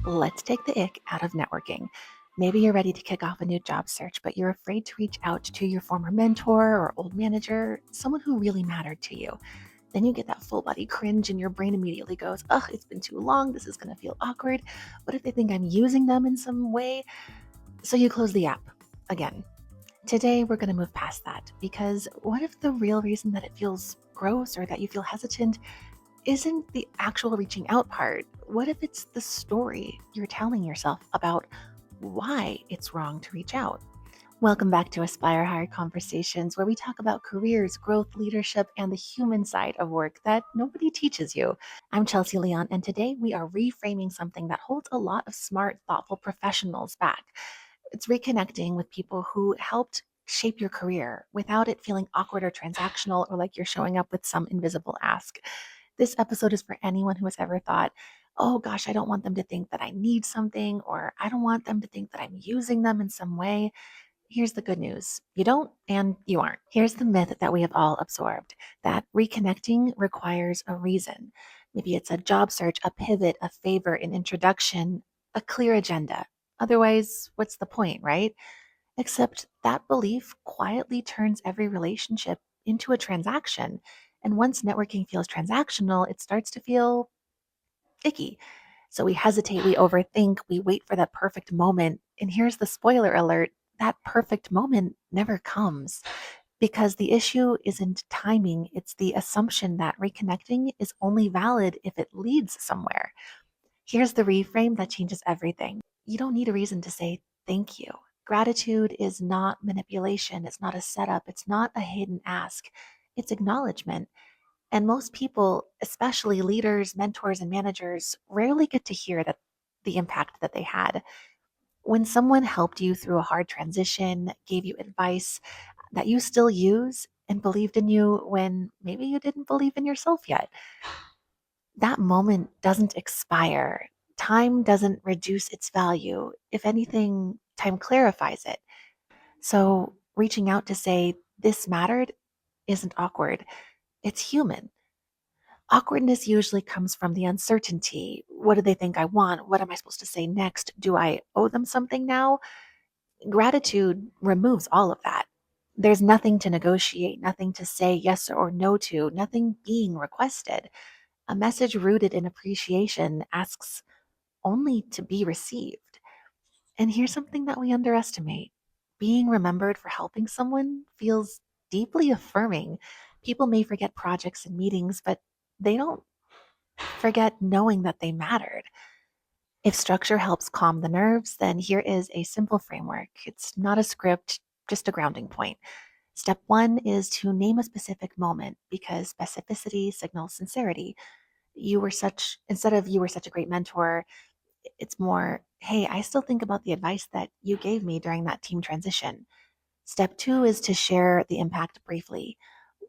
Let's take the ick out of networking. Maybe you're ready to kick off a new job search, but you're afraid to reach out to your former mentor or old manager, someone who really mattered to you. Then you get that full body cringe and your brain immediately goes, ugh, it's been too long. This is going to feel awkward. What if they think I'm using them in some way? So you close the app again. Today, we're going to move past that because what if the real reason that it feels gross or that you feel hesitant isn't the actual reaching out part? What if it's the story you're telling yourself about why it's wrong to reach out? Welcome back to Aspire Higher Conversations, where we talk about careers, growth, leadership, and the human side of work that nobody teaches you. I'm Chelsea Leon, and today we are reframing something that holds a lot of smart, thoughtful professionals back. It's reconnecting with people who helped shape your career without it feeling awkward or transactional or like you're showing up with some invisible ask. This episode is for anyone who has ever thought, oh gosh, I don't want them to think that I need something, or I don't want them to think that I'm using them in some way. Here's the good news. You don't and you aren't. Here's the myth that we have all absorbed, that reconnecting requires a reason. Maybe it's a job search, a pivot, a favor, an introduction, a clear agenda. Otherwise, what's the point, right? Except that belief quietly turns every relationship into a transaction. And once networking feels transactional, it starts to feel icky. So we hesitate, we overthink, we wait for that perfect moment. And here's the spoiler alert: that perfect moment never comes because the issue isn't timing, it's the assumption that reconnecting is only valid if it leads somewhere. Here's the reframe that changes everything. You don't need a reason to say thank you. Gratitude is not manipulation, it's not a setup, it's not a hidden ask, it's acknowledgement. And most people, especially leaders, mentors, and managers, rarely get to hear that the impact that they had. When someone helped you through a hard transition, gave you advice that you still use, and believed in you when maybe you didn't believe in yourself yet, that moment doesn't expire. Time doesn't reduce its value. If anything, time clarifies it. So reaching out to say, this mattered, isn't awkward. It's human. Awkwardness usually comes from the uncertainty. What do they think I want? What am I supposed to say next? Do I owe them something now? Gratitude removes all of that. There's nothing to negotiate, nothing to say yes or no to, nothing being requested. A message rooted in appreciation asks only to be received. And here's something that we underestimate: being remembered for helping someone feels deeply affirming. People may forget projects and meetings, but they don't forget knowing that they mattered. If structure helps calm the nerves, then here is a simple framework. It's not a script, just a grounding point. Step one is to name a specific moment because specificity signals sincerity. Instead of you were such a great mentor, it's more, hey, I still think about the advice that you gave me during that team transition. Step two is to share the impact briefly.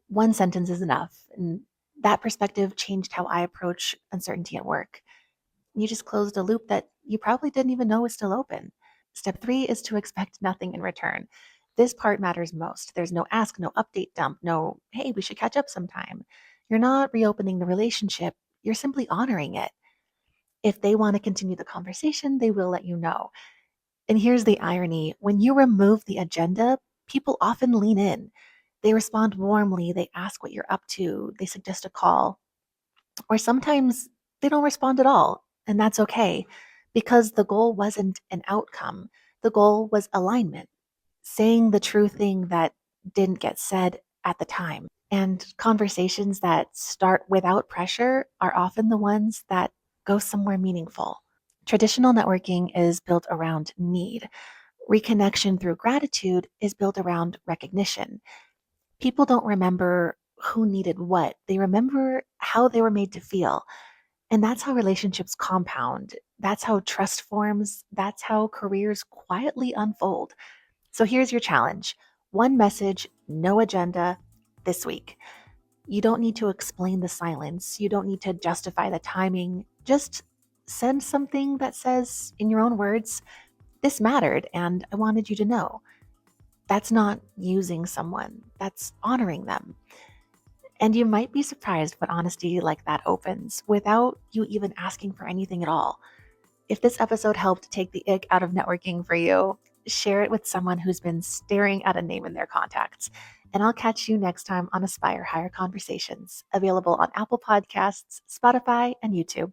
One sentence is enough. And that perspective changed how I approach uncertainty at work. You just closed a loop that you probably didn't even know was still open. Step three is to expect nothing in return. This part matters most. There's no ask, no update dump, no, hey, we should catch up sometime. You're not reopening the relationship, you're simply honoring it. If they want to continue the conversation, they will let you know. And here's the irony: when you remove the agenda, people often lean in. They respond warmly, they ask what you're up to, they suggest a call, or sometimes they don't respond at all. And that's okay because the goal wasn't an outcome, the goal was alignment, saying the true thing that didn't get said at the time. And conversations that start without pressure are often the ones that go somewhere meaningful. Traditional networking is built around need. Reconnection through gratitude is built around recognition. People don't remember who needed what, they remember how they were made to feel. And that's how relationships compound. That's how trust forms. That's how careers quietly unfold. So here's your challenge: one message, no agenda this week. You don't need to explain the silence. You don't need to justify the timing. Just send something that says, in your own words, this mattered and I wanted you to know. That's not using someone, that's honoring them. And you might be surprised what honesty like that opens without you even asking for anything at all. If this episode helped take the ick out of networking for you, share it with someone who's been staring at a name in their contacts. And I'll catch you next time on Aspire Higher Conversations, available on Apple Podcasts, Spotify, and YouTube.